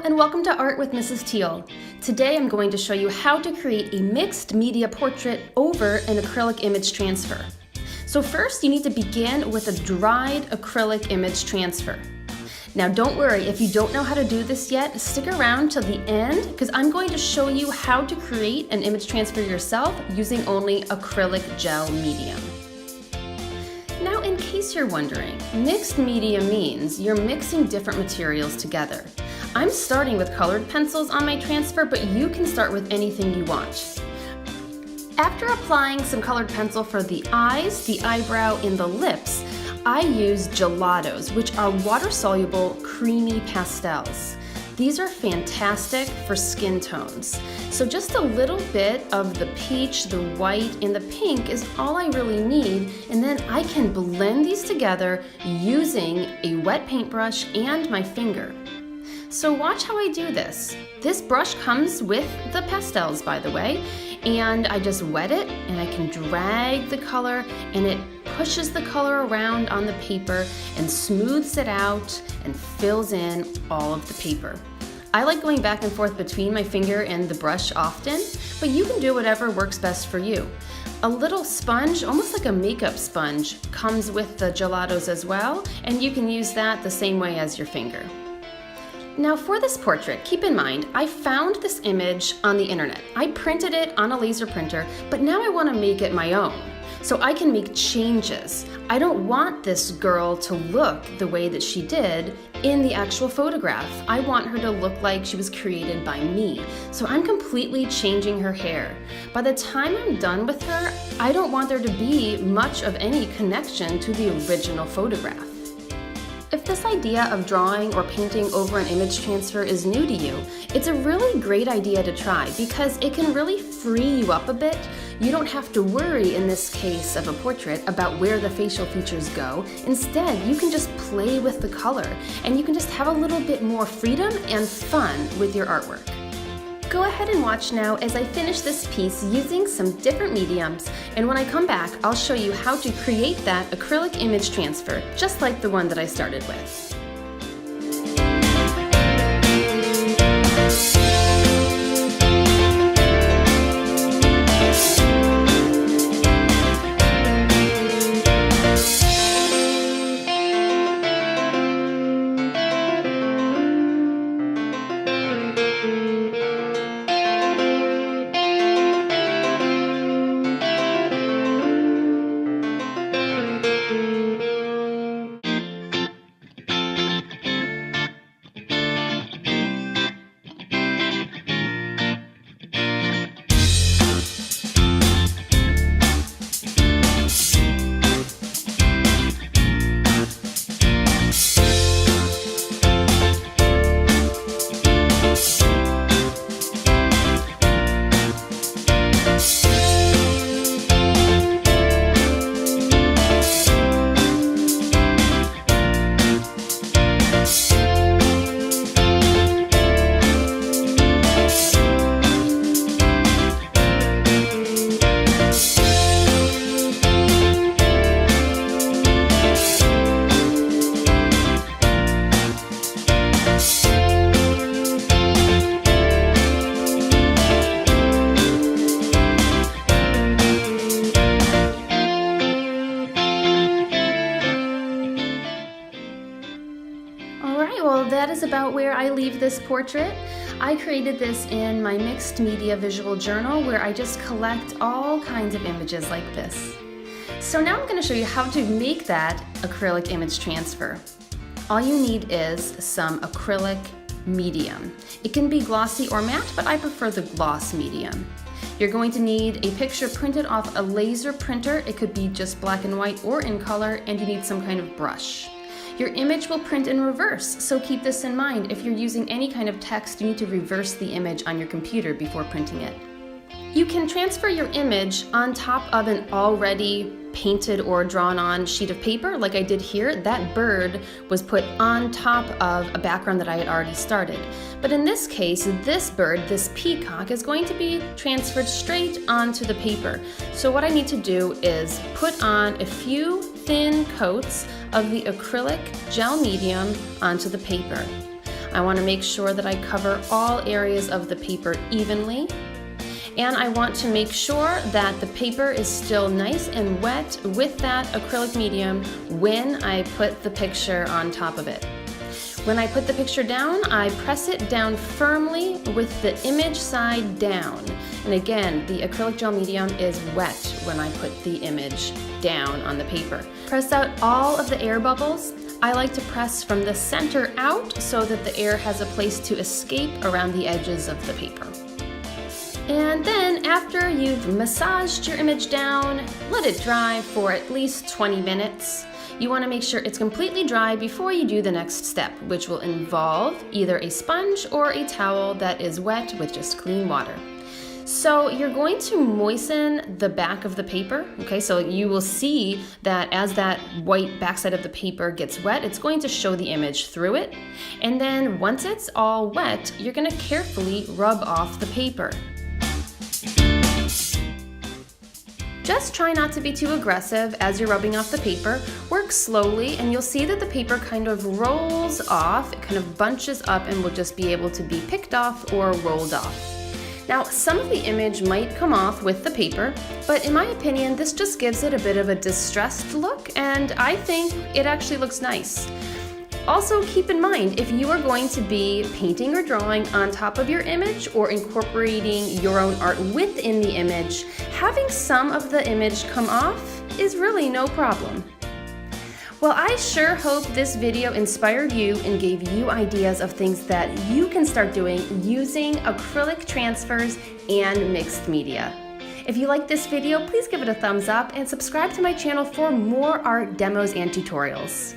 and welcome to Art with Mrs. Teal. Today I'm going to show you how to create a mixed media portrait over an acrylic image transfer. So first you need to begin with a dried acrylic image transfer. Now don't worry, if you don't know how to do this yet, stick around till the end because I'm going to show you how to create an image transfer yourself using only acrylic gel medium. Now, in case you're wondering, mixed media means you're mixing different materials together. I'm starting with colored pencils on my transfer, but you can start with anything you want. After applying some colored pencil for the eyes, the eyebrow, and the lips, I use gelatos, which are water-soluble, creamy pastels. These are fantastic for skin tones. So just a little bit of the peach, the white, and the pink is all I really need, and then I can blend these together using a wet paintbrush and my finger. So watch how I do this. This brush comes with the pastels, by the way, and I just wet it and I can drag the color and it pushes the color around on the paper and smooths it out and fills in all of the paper. I like going back and forth between my finger and the brush often, but you can do whatever works best for you. A little sponge, almost like a makeup sponge, comes with the gelatos as well, and you can use that the same way as your finger. Now for this portrait, keep in mind, I found this image on the internet. I printed it on a laser printer, but now I want to make it my own. So I can make changes. I don't want this girl to look the way that she did in the actual photograph. I want her to look like she was created by me. So I'm completely changing her hair. By the time I'm done with her, I don't want there to be much of any connection to the original photograph. If this idea of drawing or painting over an image transfer is new to you, it's a really great idea to try because it can really free you up a bit. You don't have to worry in this case of a portrait about where the facial features go. Instead, you can just play with the color and you can just have a little bit more freedom and fun with your artwork. Go ahead and watch now as I finish this piece using some different mediums, and when I come back, I'll show you how to create that acrylic image transfer, just like the one that I started with. Well, that is about where I leave this portrait. I created this in my mixed media visual journal where I just collect all kinds of images like this. So now I'm going to show you how to make that acrylic image transfer. All you need is some acrylic medium. It can be glossy or matte, but I prefer the gloss medium. You're going to need a picture printed off a laser printer. It could be just black and white or in color, and you need some kind of brush. Your image will print in reverse, so keep this in mind. If you're using any kind of text, you need to reverse the image on your computer before printing it. You can transfer your image on top of an already painted or drawn on sheet of paper like I did here. That bird was put on top of a background that I had already started. But in this case, this bird, this peacock, is going to be transferred straight onto the paper. So what I need to do is put on a few thin coats of the acrylic gel medium onto the paper. I want to make sure that I cover all areas of the paper evenly. And I want to make sure that the paper is still nice and wet with that acrylic medium when I put the picture on top of it. When I put the picture down, I press it down firmly with the image side down. And again, the acrylic gel medium is wet when I put the image down on the paper. Press out all of the air bubbles. I like to press from the center out so that the air has a place to escape around the edges of the paper. And then after you've massaged your image down, let it dry for at least 20 minutes. You want to make sure it's completely dry before you do the next step, which will involve either a sponge or a towel that is wet with just clean water. So you're going to moisten the back of the paper, okay? So you will see that as that white backside of the paper gets wet, it's going to show the image through it. And then once it's all wet, you're going to carefully rub off the paper. Just try not to be too aggressive as you're rubbing off the paper. Work slowly and you'll see that the paper kind of rolls off, it kind of bunches up and will just be able to be picked off or rolled off. Now, some of the image might come off with the paper, but in my opinion, this just gives it a bit of a distressed look, and I think it actually looks nice. Also, keep in mind, if you are going to be painting or drawing on top of your image or incorporating your own art within the image, having some of the image come off is really no problem. Well, I sure hope this video inspired you and gave you ideas of things that you can start doing using acrylic transfers and mixed media. If you like this video, please give it a thumbs up and subscribe to my channel for more art demos and tutorials.